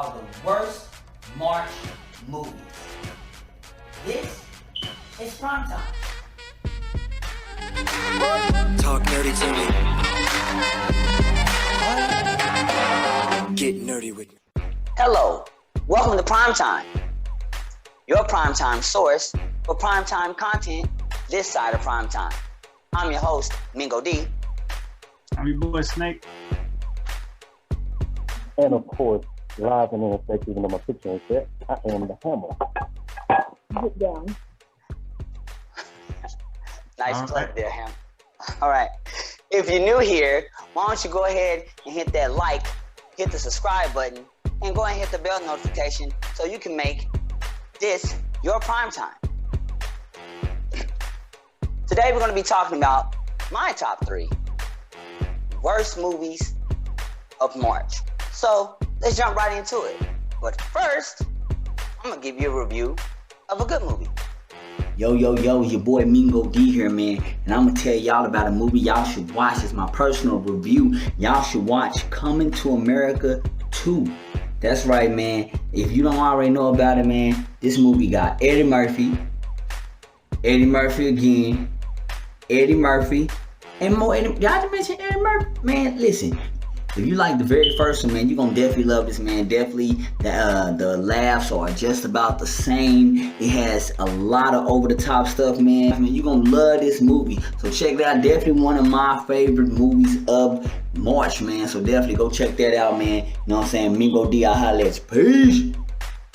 are the worst March movies. This is Primetime. Talk nerdy to me. Get nerdy with me. Hello, welcome to Primetime, your primetime source for primetime content this side of primetime. I'm your host, Mingo-Dee. I'm your boy Snake. And of course, live and in effect, even though my picture ain't set, I am the Hamma. Get down. Nice plug there, Hamma. All right. If you're new here, why don't you go ahead and hit that like, hit the subscribe button, and go ahead and hit the bell notification so you can make this your primetime. Today we're going to be talking about my top 3 worst movies of March. So let's jump right into it. But first, I'm going to give you a review of a good movie. Yo, your boy Mingo-Dee here, man. And I'm going to tell y'all about a movie y'all should watch. It's my personal review. Y'all should watch Coming to America 2. That's right, man. If you don't already know about it, man, this movie got Eddie Murphy again, Eddie Murphy, and more Eddie. Y'all just mention Eddie Murphy? Man, listen. If you like the very first one, man, you're going to definitely love this, man. Definitely, the laughs are just about the same. It has a lot of over-the-top stuff, man. I mean, you're going to love this movie. So check it out. Definitely one of my favorite movies of March, man. So definitely go check that out, man. You know what I'm saying? Mingo-Dee, I holla at you. Peace.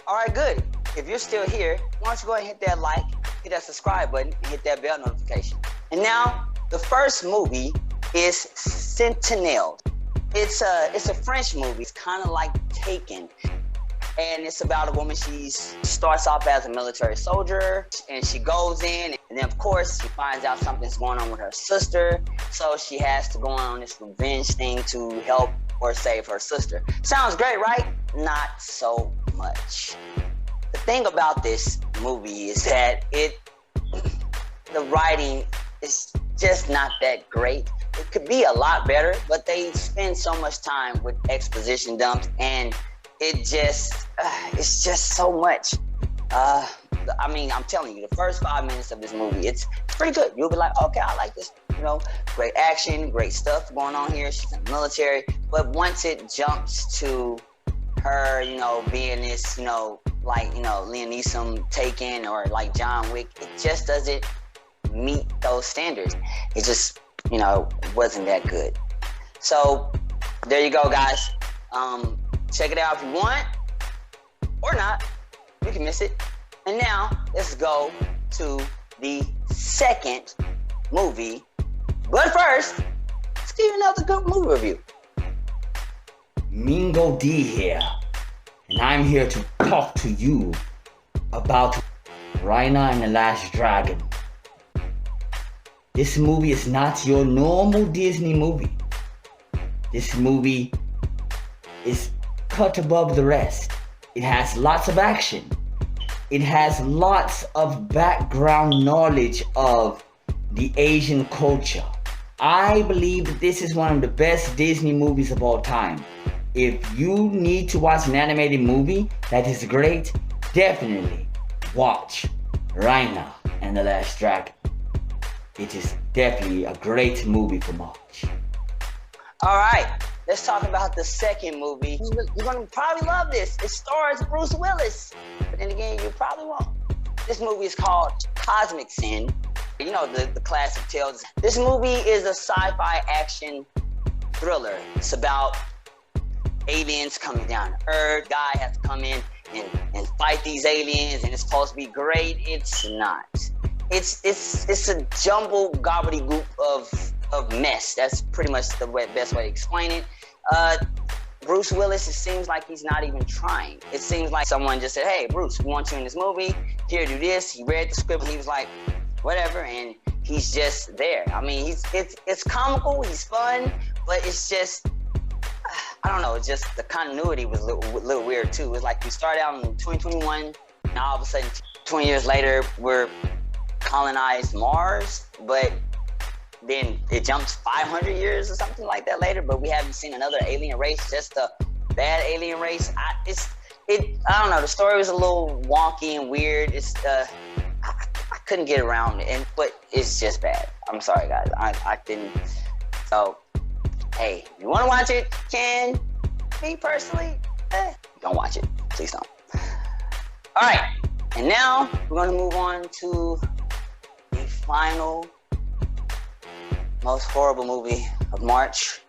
All right, good. If you're still here, why don't you go ahead and hit that like, hit that subscribe button, and hit that bell notification. And now, the first movie is Sentinel. It's a French movie. It's kind of like Taken. And it's about a woman. She starts off as a military soldier, and she goes in, and then of course she finds out something's going on with her sister. So she has to go on this revenge thing to help or save her sister. Sounds great, right? Not so much. The thing about this movie is that the writing is just not that great. It could be a lot better, but they spend so much time with exposition dumps, and it's just so much. I mean, I'm telling you, the first 5 minutes of this movie, it's pretty good. You'll be like, okay, I like this. You know, great action, great stuff going on here. She's in the military, but once it jumps to her, you know, being this, you know, like, you know, Liam Neeson Taken or like John Wick, it just doesn't meet those standards. It just, you know, wasn't that good. So there you go, guys. Check it out if you want, or not. You can miss it. And now let's go to the second movie. But first, let's give you another good movie review. Mingo-Dee here, and I'm here to talk to you about Raya and the Last Dragon. This movie is not your normal Disney movie. This movie is cut above the rest. It has lots of action. It has lots of background knowledge of the Asian culture. I believe that this is one of the best Disney movies of all time. If you need to watch an animated movie that is great, definitely watch Raya and the Last Dragon. It is definitely a great movie for March. All right, let's talk about the second movie. You're going to probably love this. It stars Bruce Willis. But then again, you probably won't. This movie is called Cosmic Sin. You know, the classic tales. This movie is a sci-fi action thriller. It's about aliens coming down to Earth. Guy has to come in and fight these aliens, and it's supposed to be great. It's not. It's a jumble gobbledygook of mess. That's pretty much the best way to explain it. Bruce Willis, it seems like he's not even trying. It seems like someone just said, hey, Bruce, we want you in this movie. Here, do this. He read the script and he was like, whatever, and he's just there. I mean, it's comical, he's fun, but it's just, I don't know, it's just the continuity was a little weird too. It's like we started out in 2021, and all of a sudden, 20 years later, we're colonized Mars, but then it jumps 500 years or something like that later, but we haven't seen another alien race. Just the bad alien race. I don't know. The story was a little wonky and weird. I couldn't get around it, but it's just bad. I'm sorry, guys. I didn't. So, hey, if you want to watch it, can. Me personally, don't watch it. Please don't. All right, and now we're going to move on to the final, most horrible movie of March.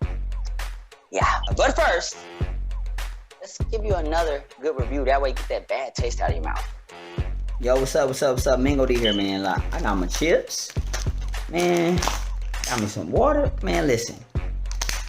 Yeah, but first, let's give you another good review. That way you get that bad taste out of your mouth. Yo, what's up? Mingo-Dee here, man. Like, I got my chips, man. Got me some water, man. Listen,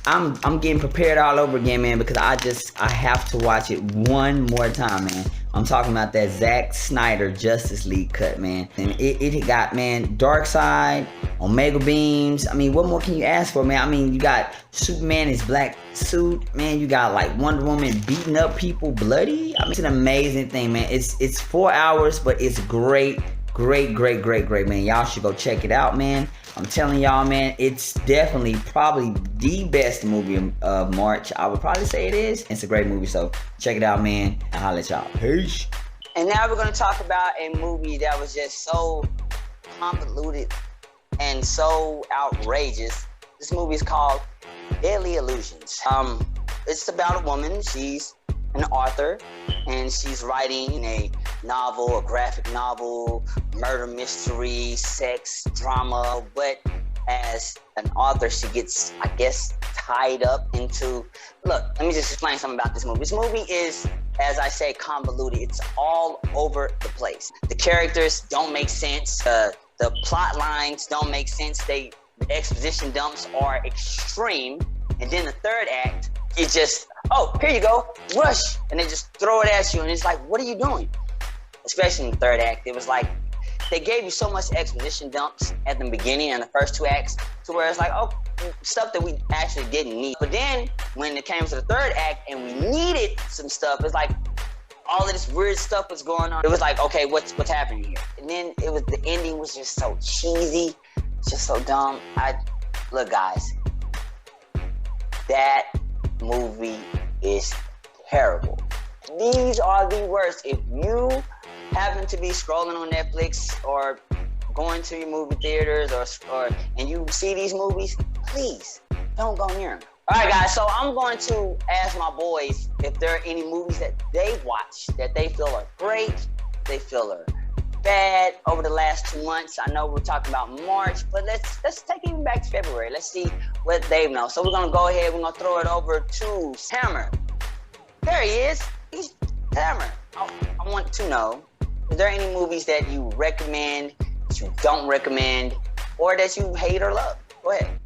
I'm getting prepared all over again, man, because I have to watch it one more time, man. I'm talking about that Zack Snyder Justice League cut, man. And it got, man, Darkseid, Omega Beams. I mean, what more can you ask for, man? I mean, you got Superman in his black suit, man. You got like Wonder Woman beating up people bloody. I mean, it's an amazing thing, man. It's 4 hours, but it's great, man. Y'all should go check it out, man. I'm telling y'all, man, it's definitely probably the best movie of March. I would probably say it is. It's a great movie, so check it out, man. I'll holler at y'all. Peace. And now we're going to talk about a movie that was just so convoluted and so outrageous. This movie is called Deadly Illusions. It's about a woman. She's an author, and she's writing a novel, a graphic novel, murder mystery, sex, drama. But as an author, she gets, I guess, tied up into... Look, let me just explain something about this movie. This movie is, as I say, convoluted. It's all over the place. The characters don't make sense. The plot lines don't make sense. The exposition dumps are extreme. And then the third act, it just, oh, here you go, rush. And they just throw it at you. And it's like, what are you doing? Especially in the third act, it was like, they gave you so much exposition dumps at the beginning and the first two acts to where it's like, oh, stuff that we actually didn't need. But then when it came to the third act and we needed some stuff, it's like all of this weird stuff was going on. It was like, okay, what's happening here? And then the ending was just so cheesy, just so dumb. Look, guys, that movie is terrible. These are the worst. If you happen to be scrolling on Netflix or going to your movie theaters or and you see these movies, please don't go near them. All right, guys, so I'm going to ask my boys if there are any movies that they watch that they feel are great, they feel are bad over the last 2 months. I know we're talking about March, but let's take it even back to February. Let's see what they know. So we're gonna go ahead, we're gonna throw it over to Hammer. There he is. He's Hammer. I want to know, is there any movies that you recommend, that you don't recommend, or that you hate or love? Go ahead.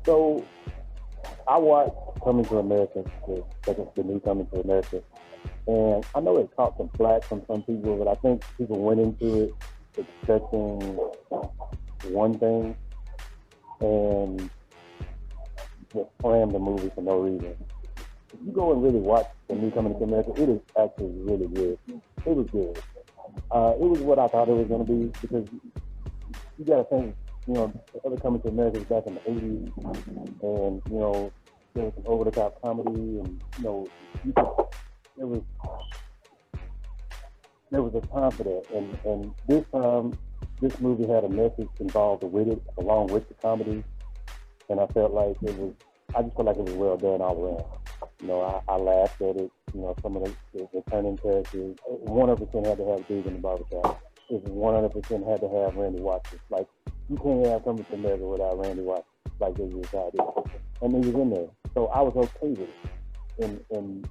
So I watched Coming to America, the new Coming to America. And I know it caught some flack from some people, but I think people went into it expecting one thing and just slammed the movie for no reason. If you go and really watch the new Coming to America, it is actually really good. It was good. It was what I thought it was going to be, because you got to think, you know, the other Coming to America was back in the 80s, and, you know, there was some over-the-top comedy, and, you know, there was a time for that, and this time, this movie had a message involved with it, along with the comedy, and I just felt like it was well done all around. You know, I laughed at it. You know, some of the returning characters, 100% had to have Dude in the Barbershop. It 100% had to have Randy Watson. Like, you can't have Coming to America without Randy Watson, like they decided. And he was in there, so I was okay with it, and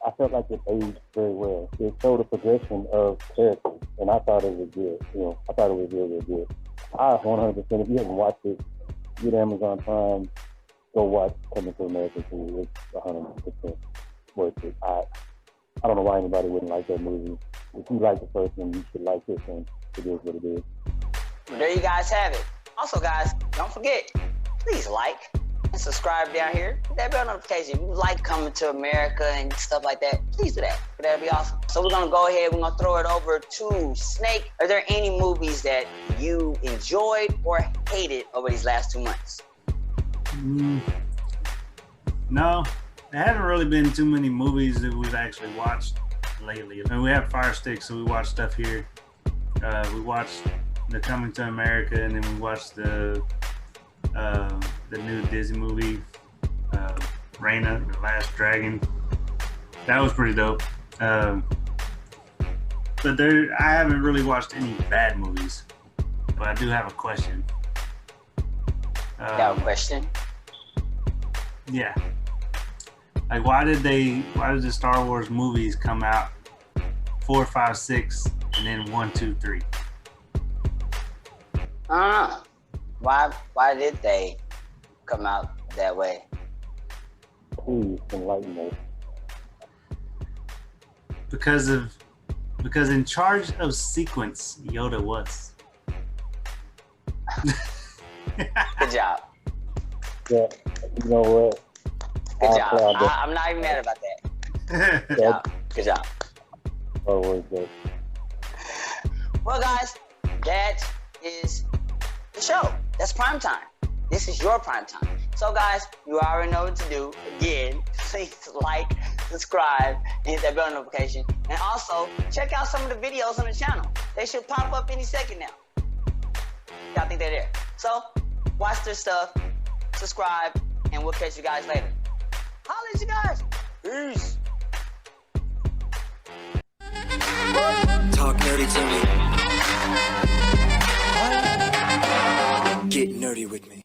I felt like it aged very well. It showed a progression of characters, and I thought it was good. You know, I thought it was really, really good. I 100%, if you haven't watched it, get Amazon Prime, go watch Coming to America too. It's 100% worth it. I don't know why anybody wouldn't like that movie. If you like the first one, you should like this one. It is what it is. Well, there you guys have it. Also, guys, don't forget, please like and subscribe down here. Hit that bell notification. If you like Coming to America and stuff like that, please do that. That'd be awesome. So we're gonna go ahead, we're gonna throw it over to Snake. Are there any movies that you enjoyed or hated over these last 2 months? No, There haven't really been too many movies that we've actually watched lately. I mean, we have Fire Stick, so we watch stuff here. We watched the Coming to America, and then we watched the new Disney movie, Raina, the Last Dragon. That was pretty dope. But I haven't really watched any bad movies. But I do have a question. Got a question? Yeah. Like, why did the Star Wars movies come out 4, 5, 6, and then 1, 2, 3? Why did they come out that way? Please enlighten us. Because in charge of sequence, Yoda was. Good job. Yeah, you know what? Good job. I'm not even mad about that. Good job. Good job. Star Wars Day. Well, guys, that is the show. That's prime time. This is your prime time. So, guys, you already know what to do. Again, please like, subscribe, and hit that bell notification. And also, check out some of the videos on the channel. They should pop up any second now. Y'all think they're there. So, watch their stuff, subscribe, and we'll catch you guys later. Holla at you guys. Peace. Talk nerdy to me. Get nerdy with me.